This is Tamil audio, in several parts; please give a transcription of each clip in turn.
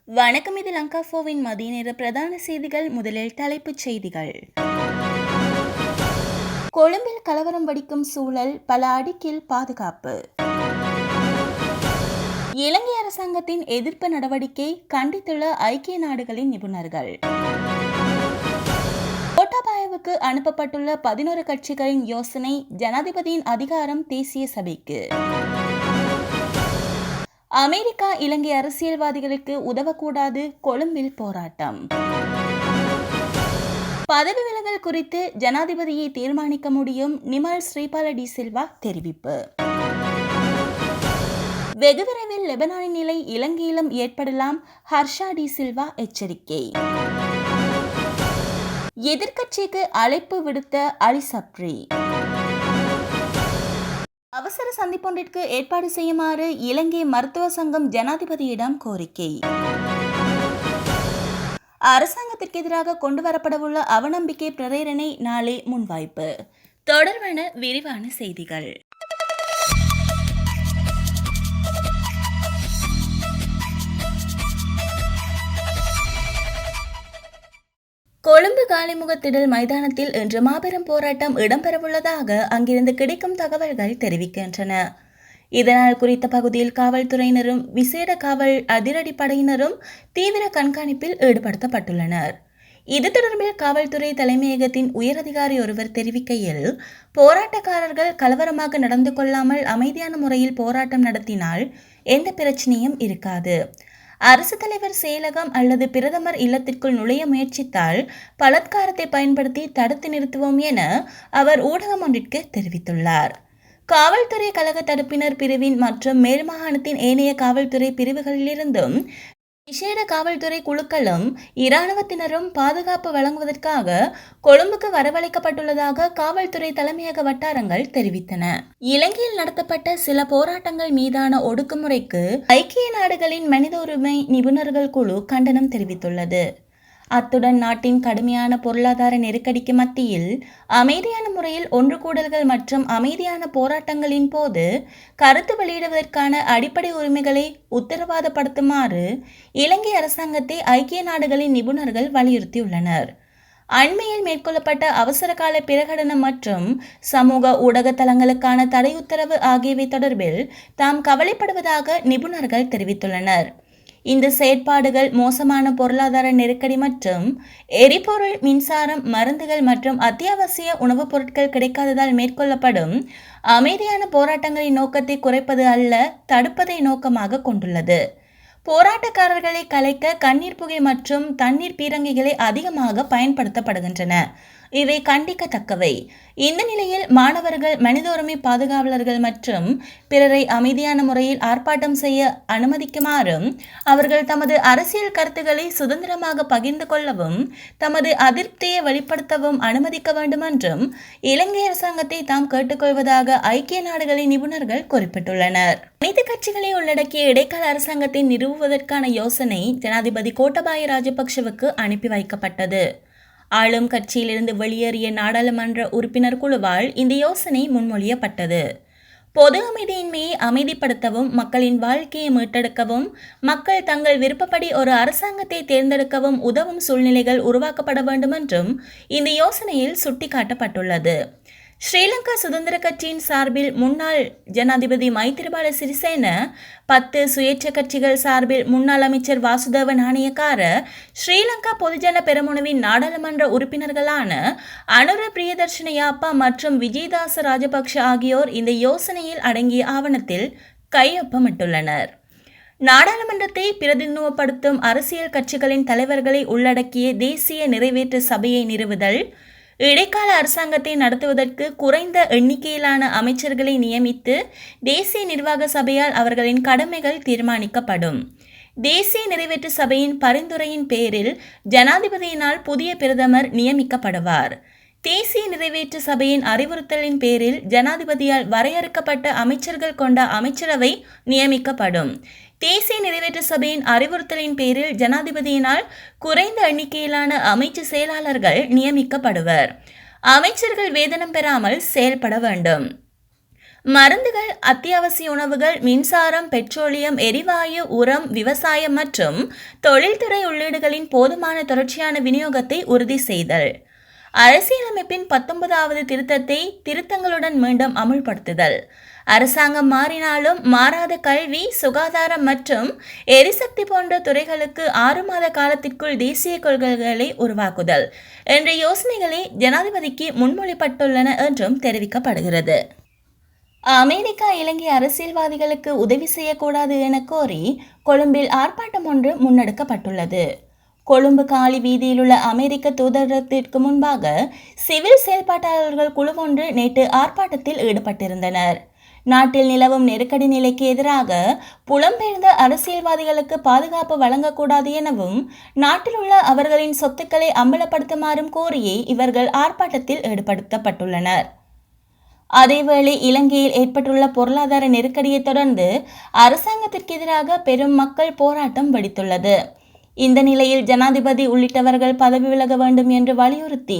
வணக்கம். இது லங்காஃபோவின் மதிய நேர பிரதான செய்திகள். முதலில் தலைப்புச் செய்திகள். கொழும்பில் கலவரம் வெடிக்கும் சூழல், பல அடுக்கில் பாதுகாப்பு. இலங்கை அரசாங்கத்தின் எதிர்ப்பு நடவடிக்கை கண்டித்துள்ள ஐக்கிய நாடுகளின் நிபுணர்கள். கோட்டாபாயவுக்கு அனுப்பப்பட்டுள்ள 11 கட்சிகளின் யோசனை, ஜனாதிபதியின் அதிகாரம் தேசிய சபைக்கு. அமெரிக்கா இலங்கை அரசியல்வாதிகளுக்கு உதவக்கூடாது, கொழும்பில் போராட்டம். பதவி விலகல் குறித்து ஜனாதிபதியை தீர்மானிக்க முடியும், நிமல் ஸ்ரீபால டி சில்வா தெரிவிப்பு. வெகு விரைவில் லெபனானின் நிலை இலங்கையிலும் ஏற்படலாம், ஹர்ஷா டி சில்வா எச்சரிக்கை. எதிர்க்கட்சிக்கு அழைப்பு விடுத்த அலி சப்ரி. அவசர சந்திப்பொன்றிற்கு ஏற்பாடு செய்யுமாறு இலங்கை மருத்துவ சங்கம் ஜனாதிபதியிடம் கோரிக்கை. அரசாங்கத்திற்கு எதிராக கொண்டுவரப்படவுள்ள அவநம்பிக்கை பிரேரணை நாளை முன்வைப்பு. தொடர்பான விரிவான செய்திகள். கொழும்பு காலிமுகத்திடல் மைதானத்தில் இன்று மாபெரும் போராட்டம் இடம்பெறவுள்ளதாக அங்கிருந்து கிடைக்கும் தகவல்கள் தெரிவிக்கின்றன. இதனால் குறித்த பகுதியில் காவல்துறையினரும் விசேட காவல் அதிரடிப்படையினரும் தீவிர கண்காணிப்பில் ஈடுபடுத்தப்பட்டுள்ளனர். இது தொடர்பில் காவல்துறை தலைமையகத்தின் உயரதிகாரி ஒருவர் தெரிவிக்கையில், போராட்டக்காரர்கள் கலவரமாக நடந்து கொள்ளாமல் அமைதியான முறையில் போராட்டம் நடத்தினால் எந்த பிரச்சனையும் இருக்காது. அரசு தலைவர் செயலகம் அல்லது பிரதமர் இல்லத்திற்குள் நுழைய முயற்சித்தால் பலாத்காரத்தை பயன்படுத்தி தடுத்து நிறுத்துவோம் என அவர் ஊடகம் ஒன்றிற்கு தெரிவித்துள்ளார். காவல்துறை கழக தடுப்பினர் பிரிவின் மற்றும் மேல் மாகாணத்தின் ஏனைய காவல்துறை பிரிவுகளிலிருந்தும் விசேட காவல்துறை குழுக்களும் இராணுவத்தினரும் பாதுகாப்பு வழங்குவதற்காக கொழும்புக்கு வரவழைக்கப்பட்டுள்ளதாக காவல்துறை தலைமையக வட்டாரங்கள் தெரிவித்தன. இலங்கையில் நடத்தப்பட்ட சில போராட்டங்கள் மீதான ஒடுக்குமுறைக்கு ஐக்கிய நாடுகளின் மனித உரிமை நிபுணர்கள் குழு கண்டனம் தெரிவித்துள்ளது. அத்துடன் நாட்டின் கடுமையான பொருளாதார நெருக்கடிக்கு மத்தியில் அமைதியான முறையில் ஒன்று கூடல்கள் மற்றும் அமைதியான போராட்டங்களின் போது கருத்து வெளியிடுவதற்கான அடிப்படை உரிமைகளை உத்தரவாதப்படுத்துமாறு இலங்கை அரசாங்கத்தை ஐக்கிய நாடுகளின் நிபுணர்கள் வலியுறுத்தியுள்ளனர். அண்மையில் மேற்கொள்ளப்பட்ட அவசரகால பிரகடனம் மற்றும் சமூக ஊடக தளங்களுக்கான தடை உத்தரவு ஆகியவை தொடர்பில் தாம் கவலைப்படுவதாக நிபுணர்கள் தெரிவித்துள்ளனர். இந்த செயற்பாடுகள் மோசமான பொருளாதார நெருக்கடி மற்றும் எரிபொருள், மின்சாரம், மருந்துகள் மற்றும் அத்தியாவசிய உணவுப் பொருட்கள் கிடைக்காததால் மேற்கொள்ளப்படும் அமைதியான போராட்டங்களின் நோக்கத்தை குறைப்பது அல்ல, தடுப்பதை நோக்கமாக கொண்டுள்ளது. போராட்டக்காரர்களை கலைக்க கண்ணீர் புகை மற்றும் தண்ணீர் பீரங்கிகளை அதிகமாக பயன்படுத்தப்படுகின்றன. இவை கண்டிக்கத்தக்கவை. இந்த நிலையில் மாணவர்கள், மனித உரிமை பாதுகாவலர்கள் மற்றும் பிறரை அமைதியான முறையில் ஆர்ப்பாட்டம் செய்ய அனுமதிக்குமாறும் அவர்கள் தமது அரசியல் கருத்துக்களை சுதந்திரமாக பகிர்ந்து கொள்ளவும் தமது அதிருப்தியை வெளிப்படுத்தவும் அனுமதிக்க வேண்டும் என்றும் இலங்கை அரசாங்கத்தை தாம் கேட்டுக்கொள்வதாக ஐக்கிய நாடுகளின் நிபுணர்கள் குறிப்பிட்டுள்ளனர். அனைத்து கட்சிகளை உள்ளடக்கிய இடைக்கால அரசாங்கத்தை நிறுவுவதற்கான யோசனை ஜனாதிபதி கோட்டாபாய ராஜபக்ஷவுக்கு அனுப்பி வைக்கப்பட்டது. ஆளும் கட்சியிலிருந்து வெளியேறிய நாடாளுமன்ற உறுப்பினர் குழுவால் இந்த யோசனை முன்மொழியப்பட்டது. பொது அமைதியின்மையை அமைதிப்படுத்தவும், மக்களின் வாழ்க்கையை மீட்டெடுக்கவும், மக்கள் தங்கள் விருப்பப்படி ஒரு அரசாங்கத்தை தேர்ந்தெடுக்கவும் உதவும் சூழ்நிலைகள் உருவாக்கப்பட வேண்டும் என்றும் இந்த யோசனையில் சுட்டிக்காட்டப்பட்டுள்ளது. ஸ்ரீலங்கா சுதந்திர கட்சியின் சார்பில் முன்னாள் ஜனாதிபதி மைத்திரிபால சிறிசேன, 10 சுயேட்சை கட்சிகள் சார்பில் முன்னாள் அமைச்சர் வாசுதேவ நாணயக்கார, ஸ்ரீலங்கா பொதுஜன பெரமுனவின் நாடாளுமன்ற உறுப்பினர்களான அனுர பிரியதர்ஷன யாப்பா மற்றும் விஜயதாச ராஜபக்ஷ ஆகியோர் இந்த யோசனையில் அடங்கிய ஆவணத்தில் கையொப்பமிட்டுள்ளனர். நாடாளுமன்றத்தை பிரதிநிதித்துவப்படுத்தும் அரசியல் கட்சிகளின் தலைவர்களை உள்ளடக்கிய தேசிய நிறைவேற்று சபையை நிறுவுதல், இடைக்கால அரசாங்கத்தை நடத்துவதற்கு குறைந்த எண்ணிக்கையிலான அமைச்சர்களை நியமித்து தேசிய நிர்வாக சபையால் அவர்களின் கடமைகள் தீர்மானிக்கப்படும். தேசிய நிறைவேற்று சபையின் பரிந்துரையின் பேரில் ஜனாதிபதியினால் புதிய பிரதமர் நியமிக்கப்படுவார். தேசிய நிறைவேற்று சபையின் அறிவுறுத்தலின் பேரில் ஜனாதிபதியால் வரையறுக்கப்பட்ட அமைச்சர்கள் கொண்ட அமைச்சரவை நியமிக்கப்படும். தேசிய நிறைவேற்று சபையின் அறிவுறுத்தலின் பேரில் ஜனாதிபதியினால் குறைந்த எண்ணிக்கையிலான அமைச்சு செயலாளர்கள் நியமிக்கப்படுவர். அமைச்சர்கள் வேதனம் பெறாமல் செயல்பட வேண்டும். மருந்துகள், அத்தியாவசிய உணவுகள், மின்சாரம், பெட்ரோலியம், எரிவாயு, உரம், விவசாயம் மற்றும் தொழில்துறை உள்ளீடுகளின் போதுமான தொடர்ச்சியான விநியோகத்தை உறுதி செய்தல். அரசியலமைப்பின் 19வது திருத்தத்தை திருத்தங்களுடன் மீண்டும் அமுல்படுத்துதல். அரசாங்கம் மாறினாலும் மாறாத கல்வி, சுகாதாரம் மற்றும் எரிசக்தி போன்ற துறைகளுக்கு 6 மாத காலத்திற்குள் தேசிய கொள்கைகளை உருவாக்குதல் என்ற யோசனைகளை ஜனாதிபதிக்கு முன்மொழியப்பட்டுள்ளன என்றும் தெரிவிக்கப்படுகிறது. அமெரிக்கா இலங்கை அரசியல்வாதிகளுக்கு உதவி செய்யக்கூடாது என கோரி கொழும்பில் ஆர்ப்பாட்டம் ஒன்று முன்னெடுக்கப்பட்டுள்ளது. கொழும்பு காலி வீதியில் உள்ள அமெரிக்க தூதரகத்திற்கு முன்பாக சிவில் செயல்பாட்டாளர்கள் குழு ஒன்று நேற்று ஆர்ப்பாட்டத்தில் ஈடுபட்டிருந்தனர். நாட்டில் நிலவும் நெருக்கடி நிலைக்கு எதிராக புலம்பெயர்ந்த அரசியல்வாதிகளுக்கு பாதுகாப்பு வழங்கக்கூடாது எனவும் நாட்டில் உள்ள அவர்களின் சொத்துக்களை அம்பலப்படுத்துமாறும் கோரியே இவர்கள் ஆர்ப்பாட்டத்தில் ஈடுபடுத்தப்பட்டுள்ளனர். அதேவேளை இலங்கையில் ஏற்பட்டுள்ள பொருளாதார நெருக்கடியை தொடர்ந்து அரசாங்கத்திற்கு எதிராக பெரும் மக்கள் போராட்டம் வெடித்துள்ளது. இந்த நிலையில் ஜனாதிபதி உள்ளிட்டவர்கள் பதவி விலக வேண்டும் என்று வலியுறுத்தி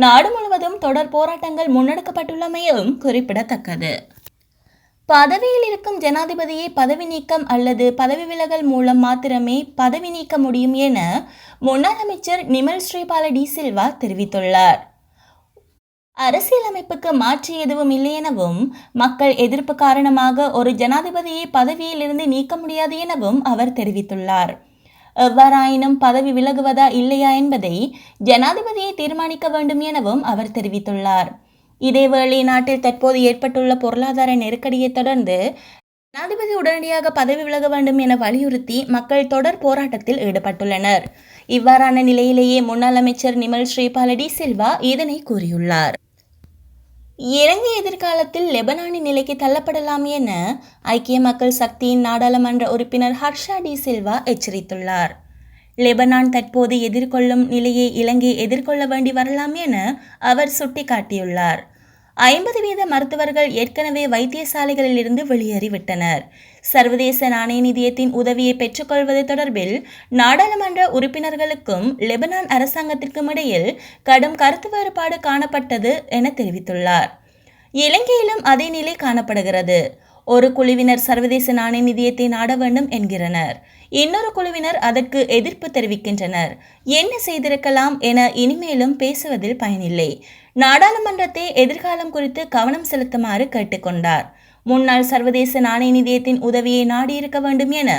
நாடு முழுவதும் தொடர் போராட்டங்கள் முன்னெடுக்கப்பட்டுள்ளமையும் குறிப்பிடத்தக்கது. பதவியில் இருக்கும் ஜனாதிபதியை பதவி நீக்கம் அல்லது பதவி விலகல் மூலம் மாத்திரமே பதவி நீக்க முடியும் என முன்னாள் அமைச்சர் நிமல் ஸ்ரீபால டி சில்வா தெரிவித்துள்ளார். அரசியலமைப்புக்கு மாற்று எதுவும் இல்லை எனவும் மக்கள் எதிர்ப்பு காரணமாக ஒரு ஜனாதிபதியை பதவியில் இருந்து நீக்க முடியாது எனவும் அவர் தெரிவித்துள்ளார். எவ்வாறாயினும் பதவி விலகுவதா இல்லையா என்பதை ஜனாதிபதியை தீர்மானிக்க வேண்டும் எனவும் அவர் தெரிவித்துள்ளார். இதேவேளை நாட்டில் தற்போது ஏற்பட்டுள்ள பொருளாதார நெருக்கடியை தொடர்ந்து ஜனாதிபதி உடனடியாக பதவி விலக வேண்டும் என வலியுறுத்தி மக்கள் தொடர் போராட்டத்தில் ஈடுபட்டுள்ளனர். இவ்வாறான நிலையிலேயே முன்னாள் அமைச்சர் நிமல் ஸ்ரீபால டி சில்வா இதனை கூறியுள்ளார். இலங்கை எதிர்காலத்தில் லெபனானின் நிலைக்கு தள்ளப்படலாம் என ஐக்கிய மக்கள் சக்தியின் நாடாளுமன்ற உறுப்பினர் ஹர்ஷா டி சில்வா எச்சரித்துள்ளார். லெபனான் தற்போது எதிர்கொள்ளும் நிலையை இலங்கை எதிர்கொள்ள வேண்டி வரலாம் என அவர் சுட்டிக்காட்டியுள்ளார். 50% மருத்துவர்கள் ஏற்கனவே வைத்தியசாலைகளில் இருந்து வெளியேறிவிட்டனர். சர்வதேச நாணய நிதியத்தின் உதவியை பெற்றுக்கொள்வது தொடர்பில் நாடாளுமன்ற உறுப்பினர்களுக்கும் லெபனான் அரசாங்கத்திற்கும் இடையில் கடும் கருத்து வேறுபாடு காணப்பட்டது என தெரிவித்துள்ளார். இலங்கையிலும் அதே நிலை காணப்படுகிறது. ஒரு குழுவினர் சர்வதேச நாணய நிதியத்தை நாட வேண்டும் என்கிறனர். இன்னொரு குழுவினர் அதற்கு எதிர்ப்பு தெரிவிக்கின்றனர். என்ன செய்திருக்கலாம் என இனிமேலும் பேசுவதில் பயனில்லை. நாடாளுமன்றத்தை எதிர்காலம் குறித்து கவனம் செலுத்துமாறு கேட்டுக்கொண்டார். முன்னாள் சர்வதேச நாணய நிதியத்தின் உதவியை நாடியிருக்க வேண்டும் என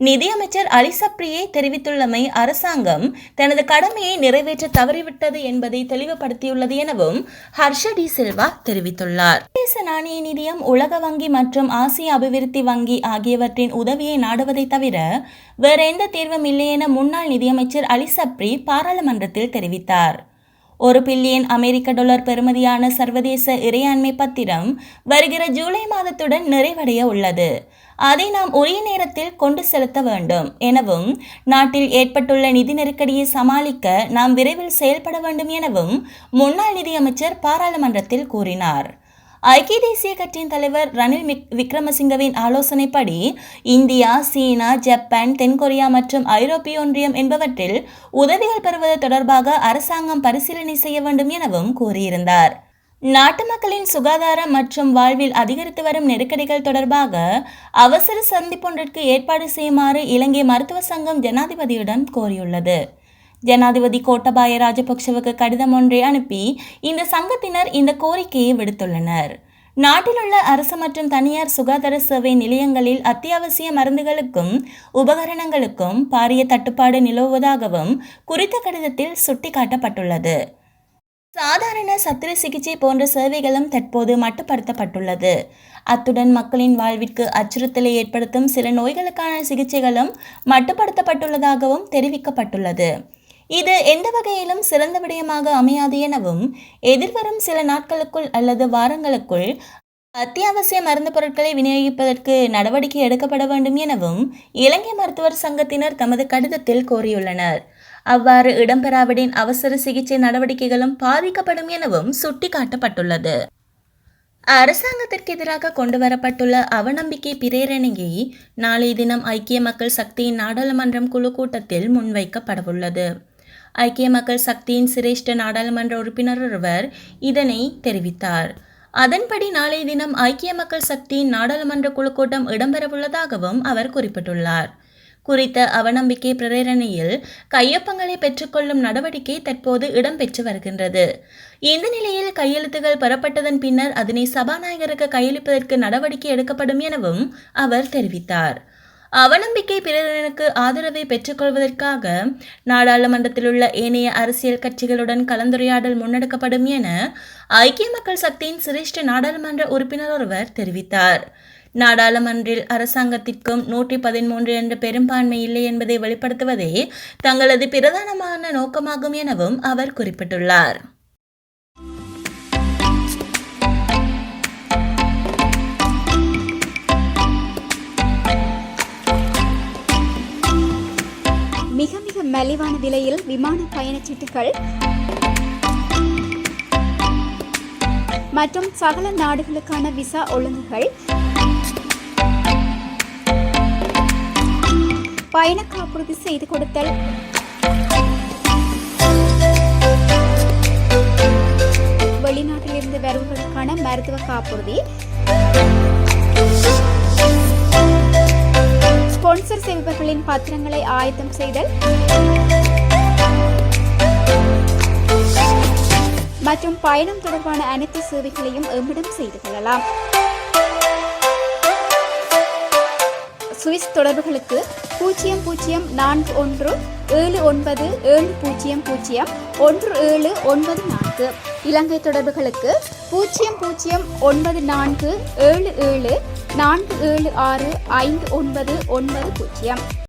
நிதியமைச்சர் அலி சப்ரியே தெரிவித்துள்ளமை அரசாங்கம் தனது கடமையை நிறைவேற்ற தவறிவிட்டது என்பதை தெளிவுபடுத்தியுள்ளது எனவும் ஹர்ஷ டி சில்வா தெரிவித்துள்ளார். சர்வதேச நாணய நிதியம், உலக வங்கி மற்றும் ஆசிய அபிவிருத்தி வங்கி ஆகியவற்றின் உதவியை நாடுவதை தவிர வேற எந்த தீர்வும் இல்லை என முன்னாள் நிதியமைச்சர் அலி சப்ரி பாராளுமன்றத்தில் தெரிவித்தார். $1 பில்லியன் அமெரிக்க டாலர் பெறுமதியான சர்வதேச இறையாண்மை பத்திரம் வருகிற ஜூலை மாதத்துடன் நிறைவடைய உள்ளது. அதை நாம் உரிய நேரத்தில் கொண்டு செலுத்த வேண்டும் எனவும் நாட்டில் ஏற்பட்டுள்ள நிதி நெருக்கடியை சமாளிக்க நாம் விரைவில் செயல்பட வேண்டும் எனவும் முன்னாள் நிதியமைச்சர் பாராளுமன்றத்தில் கூறினார். ஐக்கிய தேசிய கட்சியின் தலைவர் ரணில் விக்ரமசிங்கவின் ஆலோசனைப்படி இந்தியா, சீனா, ஜப்பான், தென்கொரியா மற்றும் ஐரோப்பிய ஒன்றியம் என்பவற்றில் உதவிகள் பெறுவது தொடர்பாக அரசாங்கம் பரிசீலனை செய்ய வேண்டும் எனவும் கூறியிருந்தார். நாட்டு மக்களின் சுகாதாரம் மற்றும் வாழ்வில் அதிகரித்து வரும் நெருக்கடிகள் தொடர்பாக அவசர சந்திப்பொன்றிற்கு ஏற்பாடு செய்யுமாறு இலங்கை மருத்துவ சங்கம் ஜனாதிபதியிடம் கோரியுள்ளது. ஜனாதிபதி கோட்டபாய ராஜபக்ஷவுக்கு கடிதம் ஒன்றை அனுப்பி இந்த சங்கத்தினர் இந்த கோரிக்கையை விடுத்துள்ளனர். நாட்டிலுள்ள அரசு மற்றும் தனியார் சுகாதார சேவை நிலையங்களில் அத்தியாவசிய மருந்துகளுக்கும் உபகரணங்களுக்கும் பாரிய தட்டுப்பாடு நிலவுவதாகவும் குறித்த கடிதத்தில் சுட்டிக்காட்டப்பட்டுள்ளது. சாதாரண சத்திர சிகிச்சை போன்ற சேவைகளும் தற்போது மட்டுப்படுத்தப்பட்டுள்ளது. அத்துடன் மக்களின் வாழ்விற்கு அச்சுறுத்தலை ஏற்படுத்தும் சில நோய்களுக்கான சிகிச்சைகளும் மட்டுப்படுத்தப்பட்டுள்ளதாகவும் தெரிவிக்கப்பட்டுள்ளது. இது எந்த வகையிலும் சிறந்த விடயமாக அமையாது எனவும் எதிர்வரும் சில நாட்களுக்குள் அல்லது வாரங்களுக்குள் அத்தியாவசிய மருந்து பொருட்களை விநியோகிப்பதற்கு நடவடிக்கை எடுக்கப்பட வேண்டும் எனவும் இலங்கை மருத்துவர் சங்கத்தினர் தமது கடிதத்தில் கோரியுள்ளனர். அவ்வாறு இடம்பெறாவிடின் அவசர சிகிச்சை நடவடிக்கைகளும் பாதிக்கப்படும் எனவும் சுட்டிக்காட்டப்பட்டுள்ளது. அரசாங்கத்திற்கு எதிராக கொண்டுவரப்பட்டுள்ள அவநம்பிக்கை பிரேரணையை நாளைய தினம் ஐக்கிய மக்கள் சக்தியின் நாடாளுமன்றம் குழு கூட்டத்தில் முன்வைக்கப்படவுள்ளது. ஐக்கிய மக்கள் சக்தியின் சிரேஷ்ட நாடாளுமன்ற உறுப்பினர் ஒருவர் இதனை தெரிவித்தார். அதன்படி நாளைய தினம் ஐக்கிய மக்கள் சக்தியின் நாடாளுமன்ற குழு கூட்டம் இடம்பெறவுள்ளதாகவும் அவர் குறிப்பிட்டுள்ளார். குறித்த அவநம்பிக்கை பிரேரணையில் கையொப்பங்களை பெற்றுக்கொள்ளும் நடவடிக்கை தற்போது இடம்பெற்று வருகின்றது. இந்த நிலையில் கையெழுத்துகள் பெறப்பட்டதன் பின்னர் அதனை சபாநாயகருக்கு கையளிப்பதற்கு நடவடிக்கை எடுக்கப்படும் எனவும் அவர் தெரிவித்தார். அவநம்பிக்கை பிரேரணைக்கு ஆதரவை பெற்றுக்கொள்வதற்காக நாடாளுமன்றத்தில் உள்ள ஏனைய அரசியல் கட்சிகளுடன் கலந்துரையாடல் முன்னெடுக்கப்படும் என ஐக்கிய மக்கள் சக்தியின் சிரேஷ்ட நாடாளுமன்ற உறுப்பினர் ஒருவர் தெரிவித்தார். நாடாளுமன்றில் அரசாங்கத்திற்கும் 113 என்ற பெரும்பான்மை இல்லை என்பதை வெளிப்படுத்துவதே தங்களது பிரதானமான நோக்கமாகும் எனவும் அவர் குறிப்பிட்டுள்ளார். மிக மிக மலிவான விலையில் விமான பயணச்சீட்டுகள் மற்றும் சகல நாடுகளுக்கான விசா ஒழுங்குகள், பயண காப்புறுதி செய்து கொடுத்தல், வெளிநாட்டிலிருந்து வருவதற்கான மருத்துவ காப்புறுதி, ஸ்பான்சர் செய்பவர்களின் பத்திரங்களை ஆயத்தம் செய்தல் மற்றும் பயணம் தொடர்பான அனைத்து சேவைகளையும் எம்மிடம் செய்து கொள்ளலாம். சுவிஸ் தொடர்புகளுக்கு 007970001794. இலங்கை தொடர்புகளுக்கு 00947747465990.